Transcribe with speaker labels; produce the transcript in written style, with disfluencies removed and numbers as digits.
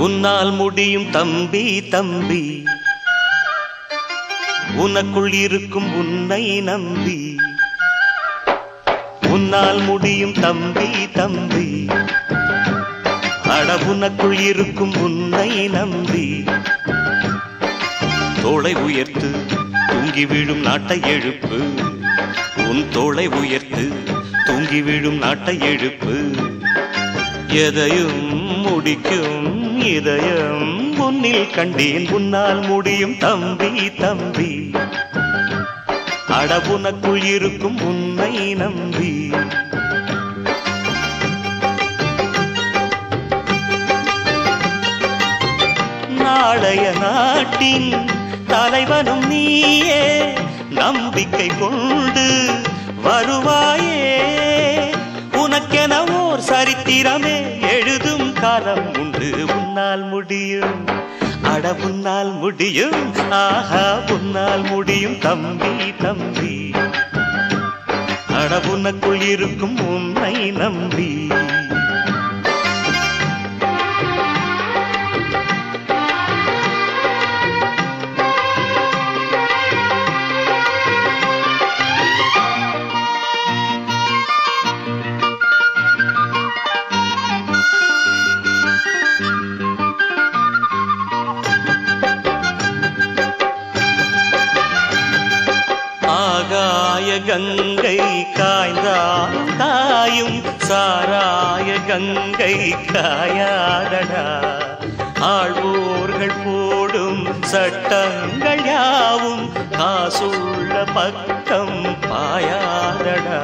Speaker 1: உன்னால் முடியும் தம்பி தம்பி, உனக்குள் இருக்கும் உன்னை நம்பி. உன்னால் முடியும் தம்பி தம்பி, அட உனக்குள் இருக்கும் உன்னை நம்பி. தோளை உயர்த்து தூங்கி விழும் நாட்டை எழுப்பு, உன் தோளை உயர்த்து தூங்கி விழும் நாட்டை எழுப்பு. எதையும் முடிக்கும் இதயம் உன்னில் கண்டேன், உன்னால் முடியும் தம்பி தம்பி, அட உனக்குள் இருக்கும் உன்னை நம்பி. நாளைய நாட்டின் தலைவனும் நீயே, நம்பிக்கை கொண்டு வருவாயே. உனக்கென ஓர் சரித்திரமே எழுதும் காலம் உண்டு. உன்னால் முடியும், அட உன்னால் முடியும், ஆஹா உன்னால் முடியும் தம்பி தம்பி, அட உனக்குள் இருக்கும் உன்னை நம்பி. ஆகாய கங்கை காய்ந்தால் காயும், சாராய கங்கை காயாதடா. ஆழ்வோர்கள் போடும் சட்டங்கள் யாவும் காசுள்ள பக்கம் பாயாதடா.